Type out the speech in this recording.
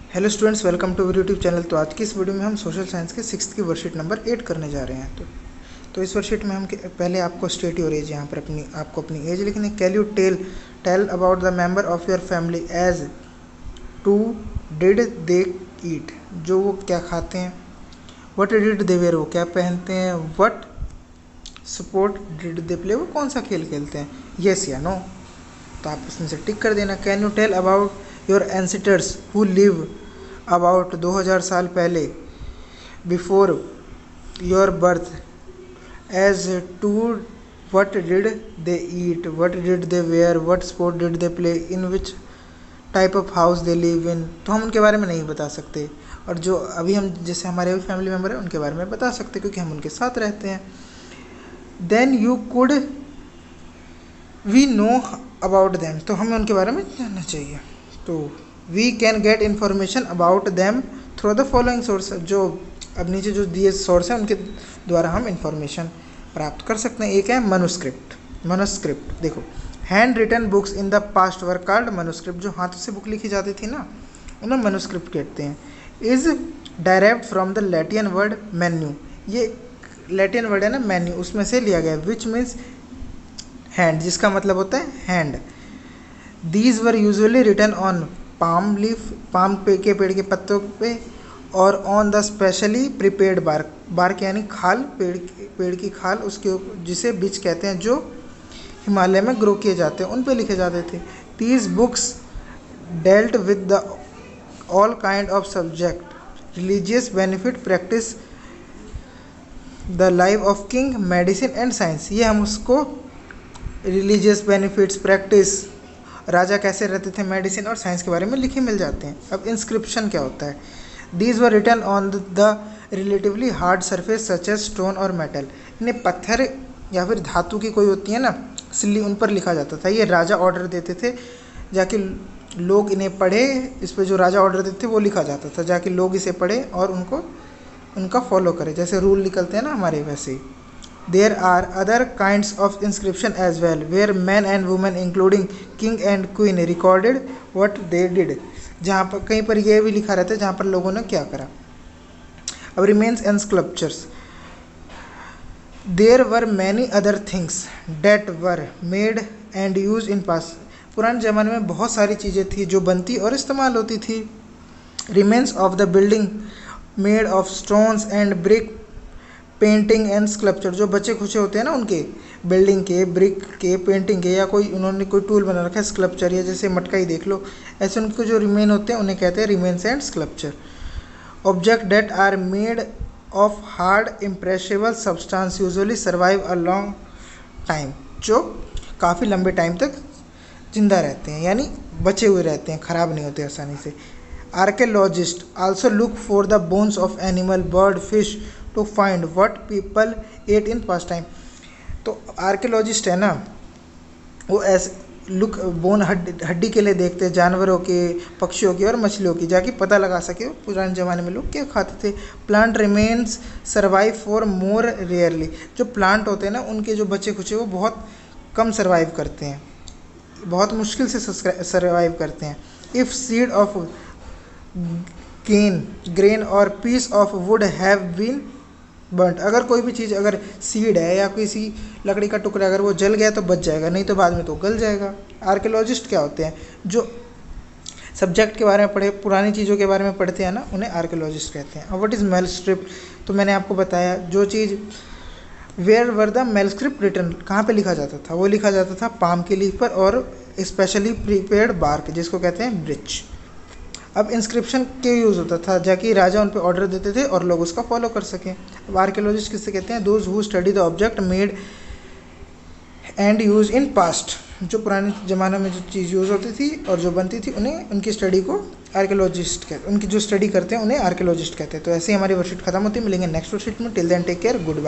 Hello students, welcome to YouTube channel. तो आज की इस वीडियो में हम सोशल साइंस के 6th की वर्कशीट नंबर 8 करने जा रहे हैं। तो इस वर्कशीट में हम पहले आपको स्टेट योर एज, यहाँ पर आपको अपनी एज लिखनी है। Can you tell about the member of your family age to did they eat, जो वो क्या खाते हैं। व्हाट डिड दे वेयर, वो क्या पहनते हैं। What sport did they play, वो कौन सा खेल खेलते हैं। येस या नो, तो आप इसमें से टिक कर देना। Can you tell about your ancestors who live about 2000 साल पहले before your birth as to what did they eat, what did they wear, what sport did they play, in which type of house they live in. तो हम उनके बारे में नहीं बता सकते, और जो अभी हम जैसे हमारे अभी फैमिली मेम्बर हैं उनके बारे में बता सकते क्योंकि हम उनके साथ रहते हैं। Then you could we know about them, तो हमें उनके बारे में जानना चाहिए। तो we can get information about them through the following source, जो अब नीचे जो दिए सोर्स हैं उनके द्वारा हम इंफॉर्मेशन प्राप्त कर सकते हैं। एक है मनुस्क्रिप्ट। देखो, hand written books in the past were called manuscript, जो हाथों से बुक लिखी जाती थी ना, उन्हें मनुस्क्रिप्ट कहते हैं। Is direct from the Latin word menu, ये लैटिन वर्ड है ना मेन्यू, उसमें से लिया गया। विच मीन्स हैंड, जिसका मतलब होता है hand. These were usually written on palm leaf, palm के पेड़ के पत्तों पे, और on the specially prepared bark यानी खाल, पेड़ की खाल, उसके जिसे बीज कहते हैं, जो हिमालय में ग्रो किए जाते हैं, उन पे लिखे जाते थे। These books dealt with the all kind of subject, religious benefit, practice the life of king, medicine and science. ये हम उसको रिलीजियस बेनिफिट्स, प्रैक्टिस, राजा कैसे रहते थे, मेडिसिन और साइंस के बारे में लिखे मिल जाते हैं। अब इंस्क्रिप्शन क्या होता है। These were written on the relatively hard surface such as stone और मेटल, इन्हें पत्थर या फिर धातु की कोई होती है ना सिल्ली, उन पर लिखा जाता था। ये राजा ऑर्डर देते थे, जाके लोग इन्हें पढ़े, इस पर जो राजा ऑर्डर देते थे वो लिखा जाता था, जाके लोग इसे पढ़े और उनका फॉलो करें, जैसे रूल निकलते हैं ना हमारे, वैसे ही। There are other kinds of inscription as well, where men and women including king and queen recorded what they did, जहाँ पर कहीं पर यह भी लिखा रहता है जहाँ पर लोगों ने क्या करा। अब remains and sculptures, there were many other things that were made and used in past, पुराने ज़माने में बहुत सारी चीज़ें थी जो बनती और इस्तेमाल होती थी। remains of the building made of stones and brick, painting and sculpture, जो बचे खुचे होते हैं ना उनके, बिल्डिंग के, ब्रिक के, पेंटिंग के, या कोई उन्होंने कोई टूल बना रखा है स्कल्पचर, या जैसे मटका ही देख लो, ऐसे उनको जो रिमेन होते हैं उन्हें कहते हैं remains and sculpture. Object that are made of hard imperishable substance usually survive a long time, जो काफ़ी लंबे टाइम तक जिंदा रहते हैं, यानी बचे हुए रहते हैं, ख़राब नहीं होते आसानी से। Archaeologist also look for the bones of animal, bird, fish to find what people ate in past time. तो आर्कियोलॉजिस्ट है ना, वो ऐसे बोन हड्डी के लिए देखते हैं जानवरों के, पक्षियों की और मछलियों की, जाके पता लगा सके पुराने ज़माने में लोग क्या खाते थे। Plant remains survive for more rarely, जो प्लांट होते हैं ना उनके जो बचे खुचे वो बहुत कम सर्वाइव करते हैं, बहुत मुश्किल से सर्वाइव करते हैं। इफ़ सीड ऑफ ग्रेन और piece of wood have been burnt, अगर कोई भी चीज़, अगर सीड है या किसी लकड़ी का टुकड़ा अगर वो जल गया तो बच जाएगा, नहीं तो बाद में तो गल जाएगा। आर्कियोलॉजिस्ट क्या होते हैं, जो सब्जेक्ट के बारे में पढ़े, पुरानी चीज़ों के बारे में पढ़ते हैं ना, उन्हें आर्कियोलॉजिस्ट कहते हैं। और व्हाट इज़ मैनुस्क्रिप्ट, तो मैंने आपको बताया जो चीज़, where were the manuscript written, कहाँ पे लिखा जाता था, वो लिखा जाता था पाम की लीफ पर, और स्पेशली प्रिपेयर्ड बार्क, जिसको कहते हैं ब्रिच। अब इंस्क्रिप्शन क्यों यूज़ होता था, जाकि राजा उन पे ऑर्डर देते थे और लोग उसका फॉलो कर सकें। अब आर्कियोलॉजिस्ट किससे कहते हैं, those who study the object made and use in past, जो पुराने ज़माने में जो चीज़ यूज़ होती थी और जो बनती थी उन्हें, उनकी स्टडी को आर्कियोलॉजिस्ट कहते हैं, उनकी जो स्टडी करते हैं उन्हें आर्कियोलॉजिस्ट कहते हैं। तो ऐसे ही हमारी वर्कशीट खत्म होती है, मिलेंगे नेक्स्ट वर्कशीट में। Till then take care, good bye.